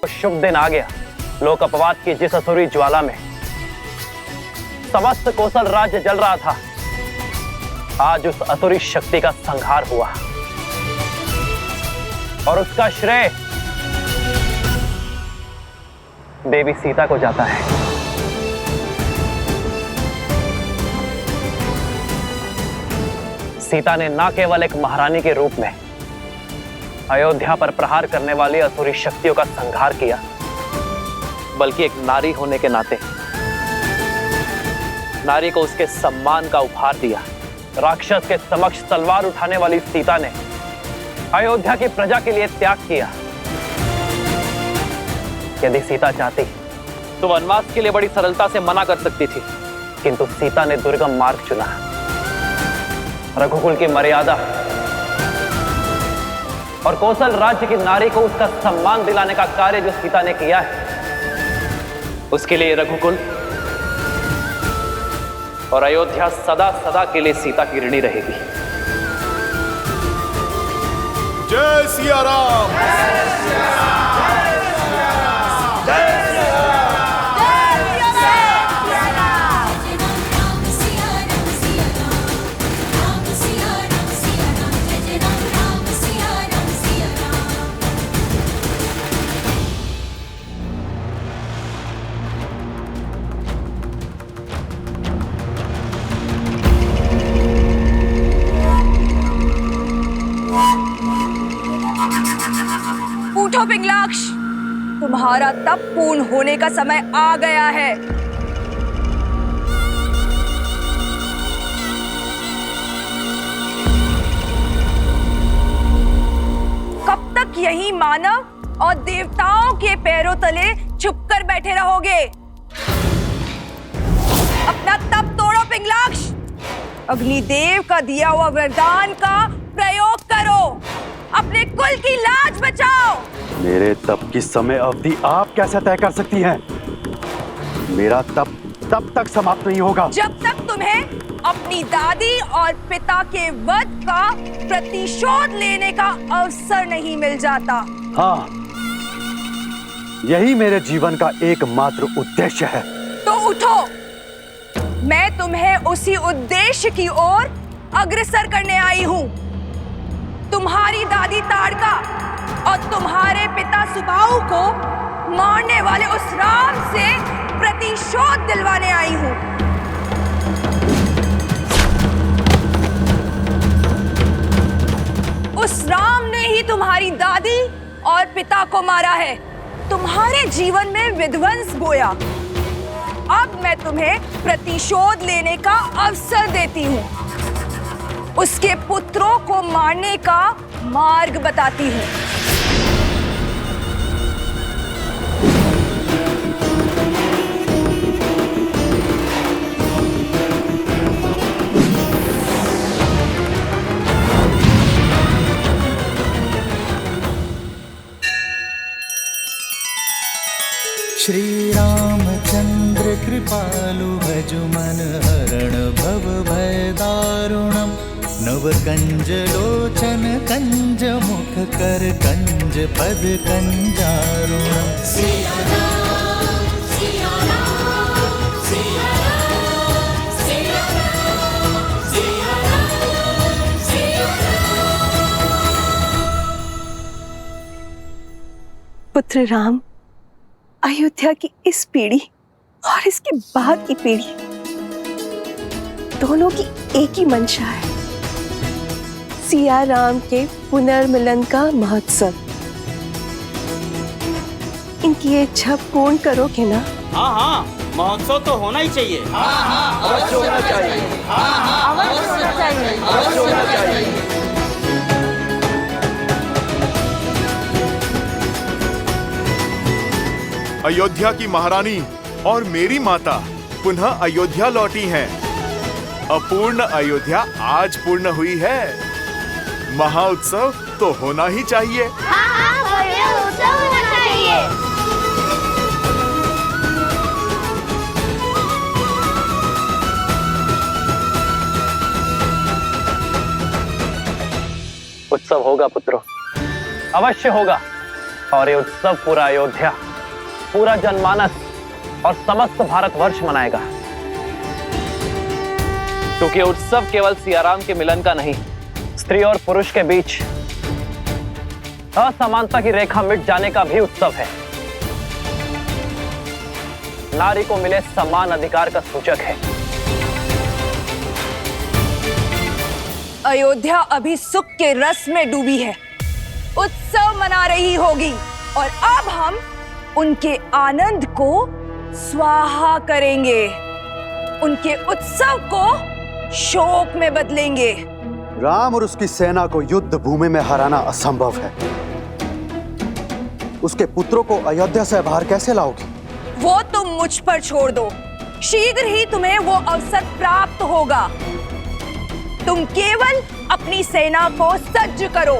शुभ दिन आ गया। लोक अपवाद की जिस असुरी ज्वाला में समस्त कोसल राज्य जल रहा था, आज उस असुरी शक्ति का संहार हुआ और उसका श्रेय देवी सीता को जाता है। सीता ने न केवल एक महारानी के रूप में अयोध्या पर प्रहार करने वाली असुरी शक्तियों का संहार किया, बल्कि एक नारी होने के नाते नारी को उसके सम्मान का उपहार दिया। राक्षस के समक्ष तलवार उठाने वाली सीता ने अयोध्या की प्रजा के लिए त्याग किया। यदि सीता चाहती तो वनवास के लिए बड़ी सरलता से मना कर सकती थी, किंतु सीता ने दुर्गम मार्ग चुना। रघुकुल की मर्यादा और कौशल राज्य की नारी को उसका सम्मान दिलाने का कार्य जो सीता ने किया है, उसके लिए रघुकुल और अयोध्या सदा सदा के लिए सीता की ऋणी रहेगी। जय सिया राम। उठो पिंगलाक्ष, तुम्हारा तप पूर्ण होने का समय आ गया है। कब तक यही मानव और देवताओं के पैरों तले छुपकर बैठे रहोगे? अपना तप तोड़ो पिंगलाक्ष, अग्निदेव का दिया हुआ वरदान का प्रयोग करो, अपने कुल की लाज बचाओ। मेरे तप की समय अवधि आप कैसे तय कर सकती हैं? मेरा तप तब तक समाप्त नहीं होगा जब तक तुम्हें अपनी दादी और पिता के वध का प्रतिशोध लेने का अवसर नहीं मिल जाता। हाँ, यही मेरे जीवन का एकमात्र उद्देश्य है। तो उठो, मैं तुम्हें उसी उद्देश्य की ओर अग्रसर करने आई हूँ। तुम्हारी दादी ताड़का और तुम्हारे पिता सुबाहु को मारने वाले उस राम से प्रतिशोध दिलवाने आई हूँ। उस राम ने ही तुम्हारी दादी और पिता को मारा है, तुम्हारे जीवन में विध्वंस बोया। अब मैं तुम्हें प्रतिशोध लेने का अवसर देती हूँ, उसके पुत्रों को मारने का मार्ग बताती हूँ। श्री रामचंद्र कृपालु भजु मन हरण भव भय दारुणम नव कंज लोचन कंज मुख कर कंज पद कंजारुणम। सिया राम, सिया राम, सिया राम, सिया राम, सिया राम, सिया राम। पुत्र राम, अयोध्या की इस पीढ़ी और इसके बाद की पीढ़ी दोनों की एक ही मंशा है, सिया राम के पुनर्मिलन का महोत्सव। इनकी ये इच्छा पूर्ण करोगे ना? हाँ हाँ, महोत्सव तो होना ही चाहिए। हाँ हाँ, अवश्य होना चाहिए। हाँ हाँ, अवश्य होना चाहिए। अवश्य होना चाहिए। अयोध्या की महारानी और मेरी माता पुनः अयोध्या लौटी हैं। अपूर्ण अयोध्या आज पूर्ण हुई है। महाउत्सव तो होना ही चाहिए। हाँ हाँ, भव्य उत्सव होना चाहिए। उत्सव होगा पुत्रों, अवश्य होगा। और ये उत्सव पूरा अयोध्या, पूरा जनमानस और समस्त भारतवर्ष मनाएगा। क्योंकि उत्सव केवल सियाराम के मिलन का नहीं, स्त्री और पुरुष के बीच असमानता की रेखा मिट जाने का भी उत्सव है। नारी को मिले समान अधिकार का सूचक है। अयोध्या अभी सुख के रस में डूबी है, उत्सव मना रही होगी और अब हम उनके आनंद को स्वाहा करेंगे, उनके उत्सव को शोक में बदलेंगे। राम और उसकी सेना को युद्ध भूमि में हराना असंभव है। उसके पुत्रों को अयोध्या से बाहर कैसे लाओगी? वो तुम मुझ पर छोड़ दो, शीघ्र ही तुम्हें वो अवसर प्राप्त होगा। तुम केवल अपनी सेना को सज्ज करो।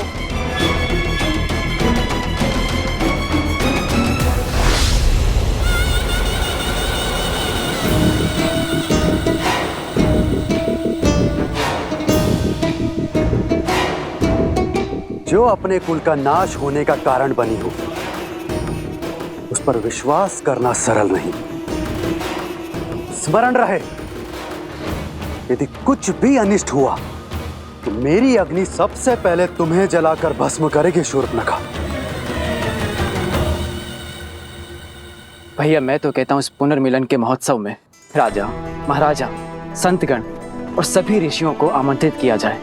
जो अपने कुल का नाश होने का कारण बनी हो, उस पर विश्वास करना सरल नहीं। स्मरण रहे, यदि कुछ भी अनिष्ट हुआ तो मेरी अग्नि सबसे पहले तुम्हें जलाकर भस्म करेगी शूर्पणखा। भैया मैं तो कहता हूं इस पुनर्मिलन के महोत्सव में राजा, महाराजा, संतगण और सभी ऋषियों को आमंत्रित किया जाए।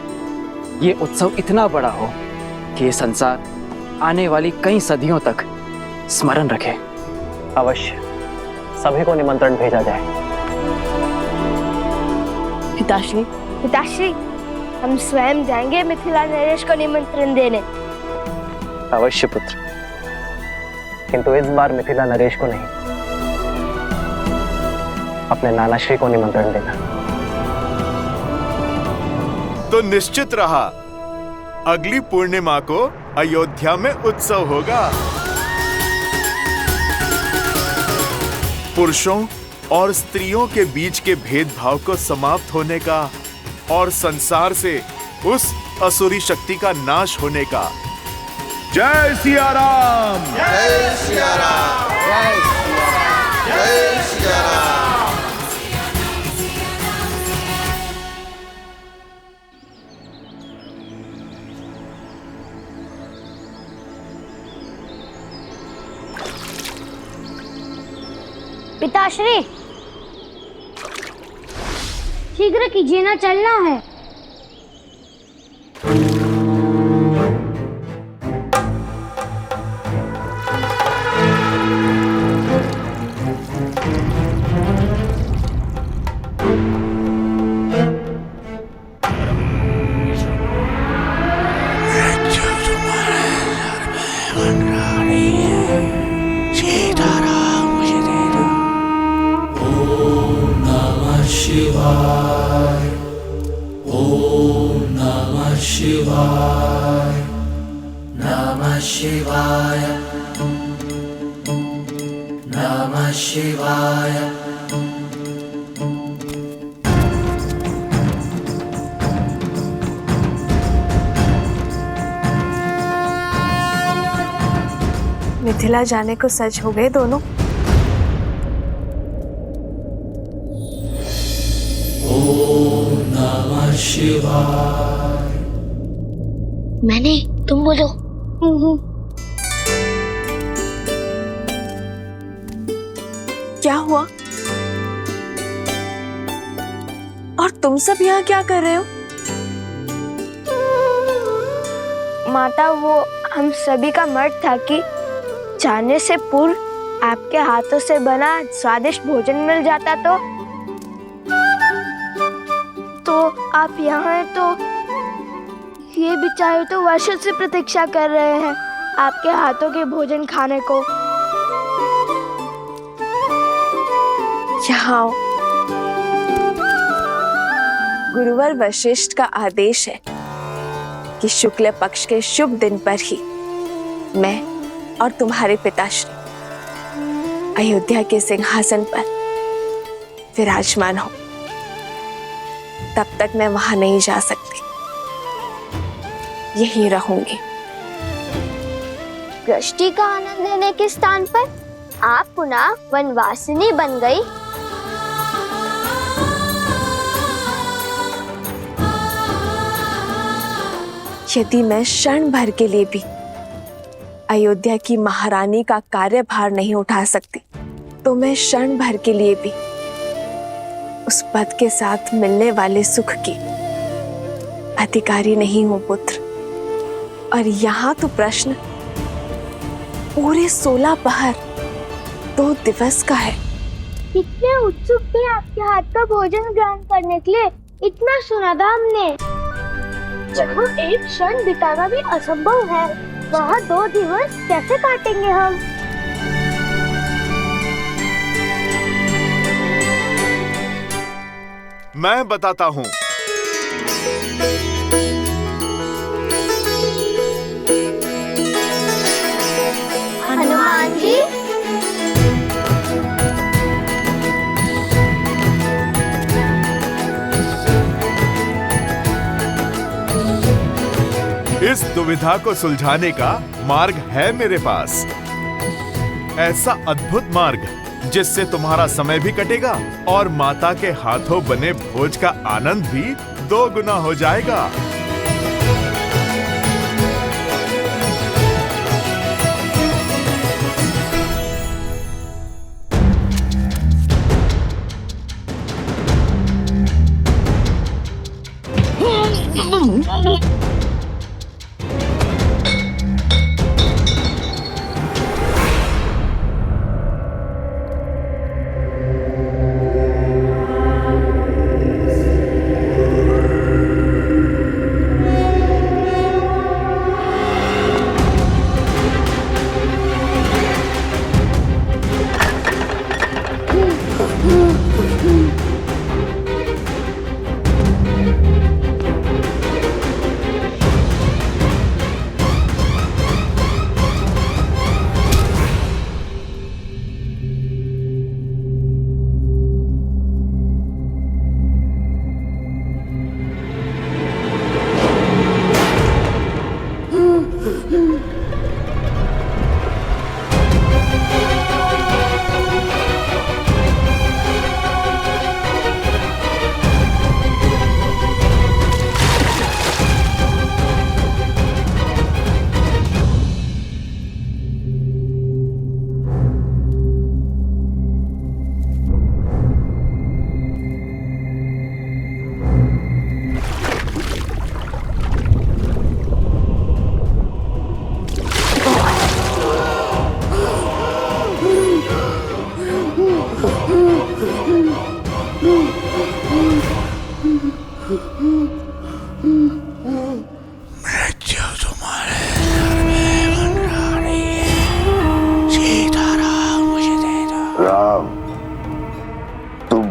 ये उत्सव इतना बड़ा हो कि ये संसार आने वाली कई सदियों तक स्मरण रखे। अवश्य सभी को निमंत्रण भेजा जाए। पिताश्री, पिताश्री, हम स्वयं जाएंगे मिथिला नरेश को निमंत्रण देने। अवश्य पुत्र, किंतु इस बार मिथिला नरेश को नहीं, अपने नानाश्री को निमंत्रण देना। तो निश्चित रहा, अगली पूर्णिमा को अयोध्या में उत्सव होगा। पुरुषों और स्त्रियों के बीच के भेदभाव को समाप्त होने का और संसार से उस असुरी शक्ति का नाश होने का। जय सिया राम! जय सिया राम! जय सिया राम! जय सिया राम! पिताश्री, शीघ्र कीजिए ना, चलना है। मिथिला जाने को सच हो गए दोनों। मैंने, तुम बोलो। क्या हुआ? और तुम सब यहाँ क्या कर रहे हो? माता, वो हम सभी का मत था कि जाने से पूर्व आपके हाथों से बना स्वादिष्ट भोजन मिल जाता तो आप यहाँ हैं, तो ये बेचारे तो वर्षों से प्रतीक्षा कर रहे हैं आपके हाथों के भोजन खाने को। यहाँ आओ। गुरुवर वशिष्ठ का आदेश है कि शुक्ल पक्ष के शुभ दिन पर ही मैं और तुम्हारे पिताश्री अयोध्या के सिंहासन पर विराजमान हो। तब तक मैं वहां नहीं जा सकती, यहीं रहूंगी। दृष्टि का आनंद लेने के स्थान पर आप पुनः वनवासिनी बन गई। यदि मैं क्षण भर के लिए भी अयोध्या की महारानी का कार्यभार नहीं उठा सकती, तो मैं क्षण भर के लिए भी उस पद के साथ मिलने वाले सुख की अधिकारी नहीं हूं पुत्र। और यहाँ तो प्रश्न पूरे 16 पहर 2 दिवस का है। कितने उत्सुक थे आपके हाथ का भोजन ग्रहण करने के लिए। इतना सुना था हमने। जहाँ एक क्षण बिताना भी असंभव है, वहाँ 2 दिवस कैसे काटेंगे हम? मैं बताता हूँ। हनुमान जी, इस दुविधा को सुलझाने का मार्ग है मेरे पास। ऐसा अद्भुत मार्ग जिससे तुम्हारा समय भी कटेगा और माता के हाथों बने भोज का आनंद भी 2 गुना हो जाएगा।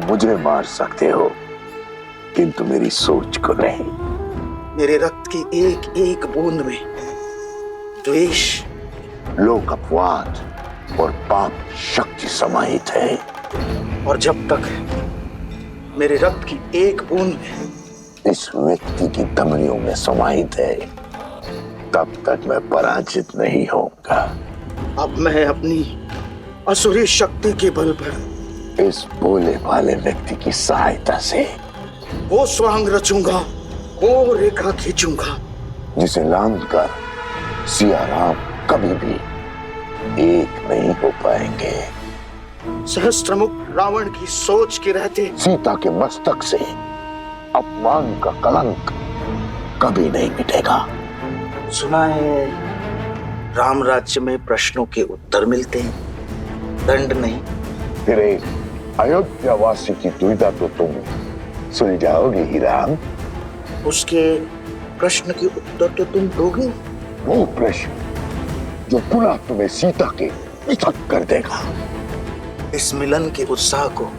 मुझे मार सकते हो, किंतु मेरी सोच को नहीं। मेरे रक्त की एक एक बूंद में द्वेष, लोक अपवाद और पाप शक्ति समाहित है। और जब तक मेरे रक्त की एक बूंद में इस व्यक्ति की धमनियों में समाहित है, तब तक मैं पराजित नहीं होऊंगा। अब मैं अपनी असुरी शक्ति के बल पर इस भोले भाले व्यक्ति की सहायता से वो स्वांग रचूंगा, वो रेखा खींचूंगा जिसे लांघ कर सिया राम कभी भी एक नहीं हो पाएंगे। सहस्त्रमुख रावण की सोच के रहते सीता के मस्तक से अपमान का कलंक कभी नहीं मिटेगा। सुना है राम राज्य में प्रश्नों के उत्तर मिलते हैं, दंड नहीं। फिर एक अयोध्या वासी की दुविधा तो तुम सुलझाओगे ही राम। उसके प्रश्न के उत्तर तो तुम दोगे। वो प्रश्न जो पुनः तुम्हें सीता के पृथक कर देगा। इस मिलन के उत्साह को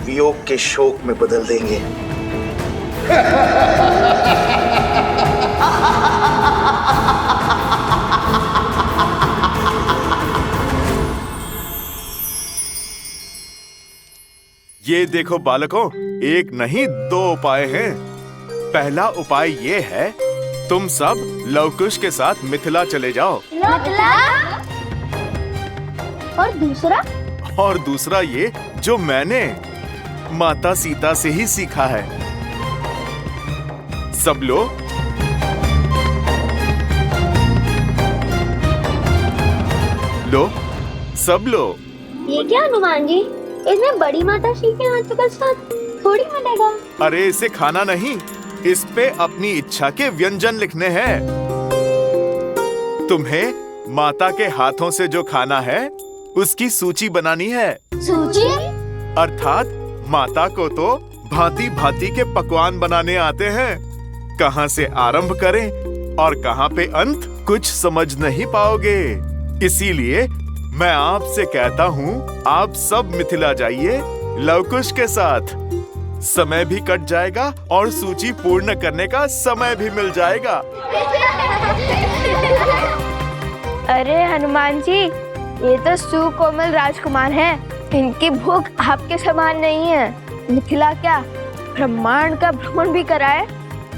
वियोग के शोक में बदल देंगे। ये देखो बालकों, एक नहीं 2 उपाय हैं। पहला उपाय ये है, तुम सब लवकुश के साथ मिथिला चले जाओ। और दूसरा ये जो मैंने माता सीता से ही सीखा है। सब लोग लो, सब लो। ये क्या हनुमान जी, इसमें बड़ी माता श्री के हाथों का साथ थोड़ी मिलेगा। अरे इसे खाना नहीं, इस पे अपनी इच्छा के व्यंजन लिखने हैं। तुम्हें माता के हाथों से जो खाना है उसकी सूची बनानी है। सूची? अर्थात माता को तो भांति भांति के पकवान बनाने आते हैं। कहाँ से आरंभ करें और कहाँ पे अंत, कुछ समझ नहीं पाओगे। इसीलिए मैं आपसे कहता हूँ, आप सब मिथिला जाइए लवकुश के साथ। समय भी कट जाएगा और सूची पूर्ण करने का समय भी मिल जाएगा। अरे हनुमान जी, ये तो सुकोमल राजकुमार हैं। इनकी भूख आपके समान नहीं है। मिथिला क्या, ब्रह्मांड का भ्रमण भी कराए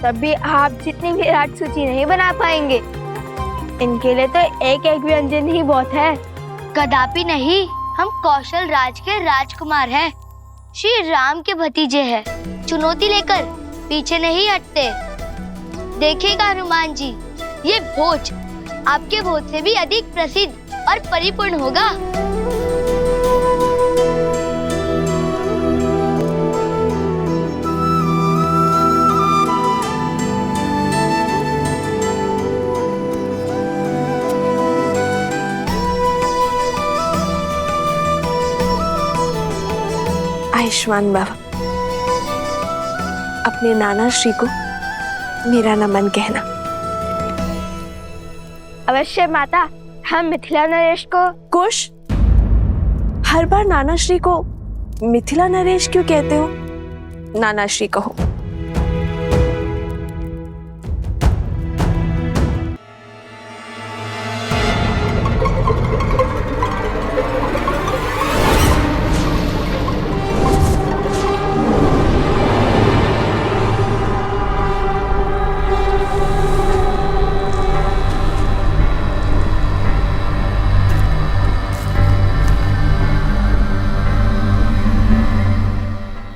तब भी आप जितनी विराट सूची नहीं बना पाएंगे। इनके लिए तो एक एक व्यंजन ही बहुत है। कदापि नहीं, हम कौशल राज के राजकुमार हैं, श्री राम के भतीजे हैं। चुनौती लेकर पीछे नहीं हटते। देखिएगा हनुमान जी, ये भोज आपके भोज से भी अधिक प्रसिद्ध और परिपूर्ण होगा। आयुष्मान बाबा, अपने नाना श्री को मेरा नमन कहना। अवश्य माता, हम मिथिला नरेश को। कुश, हर बार नाना श्री को मिथिला नरेश क्यों कहते हो? नाना श्री कहो।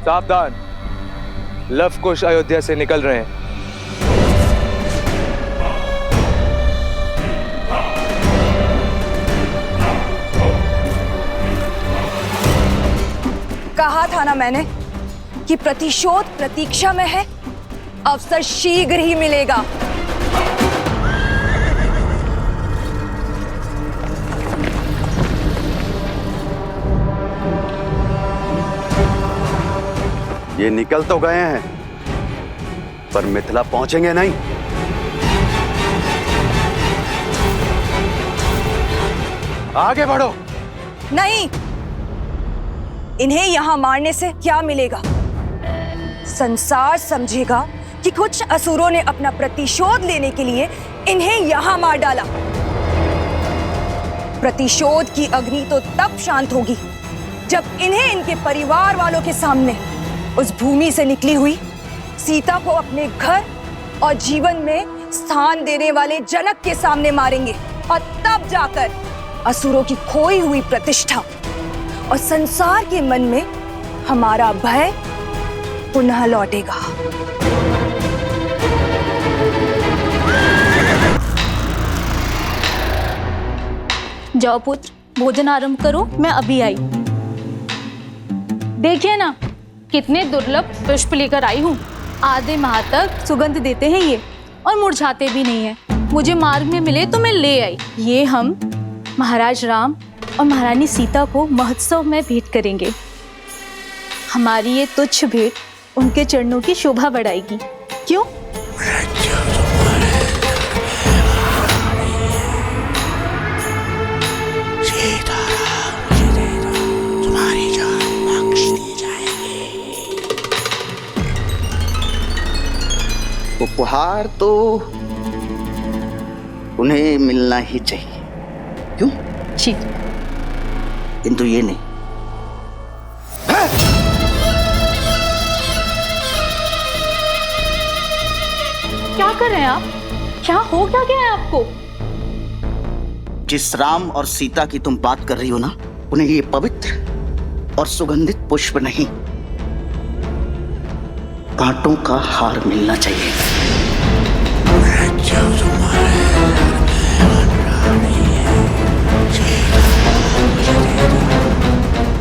सावधान, लवकुश अयोध्या से निकल रहे हैं। कहा था ना मैंने कि प्रतिशोध प्रतीक्षा में है, अवसर शीघ्र ही मिलेगा। ये निकल तो गए हैं, पर मिथिला पहुंचेंगे नहीं। आगे बढ़ो। नहीं, इन्हें यहां मारने से क्या मिलेगा? संसार समझेगा कि कुछ असुरों ने अपना प्रतिशोध लेने के लिए इन्हें यहां मार डाला। प्रतिशोध की अग्नि तो तब शांत होगी जब इन्हें इनके परिवार वालों के सामने उस भूमि से निकली हुई सीता को अपने घर और जीवन में स्थान देने वाले जनक के सामने मारेंगे, और तब जाकर असुरों की खोई हुई प्रतिष्ठा और संसार के मन में हमारा भय पुनः लौटेगा। जाओ पुत्र, भोजन आरंभ करो, मैं अभी आई। देखिए ना, कितने दुर्लभ पुष्प लेकर आई हूँ। आधे माह तक सुगंध देते हैं ये, और मुरझाते भी नहीं हैं। मुझे मार्ग में मिले तो मैं ले आई। ये हम महाराज राम और महारानी सीता को महोत्सव में भेंट करेंगे। हमारी ये तुच्छ भेंट उनके चरणों की शोभा बढ़ाएगी। क्यों? उपहार तो उन्हें मिलना ही चाहिए, क्यों? जी। किंतु ये नहीं। क्या कर रहे हैं आप? क्या हो क्या गया है आपको? जिस राम और सीता की तुम बात कर रही हो ना, उन्हें ये पवित्र और सुगंधित पुष्प नहीं, कांटों का हार मिलना चाहिए। जब तुम्हारे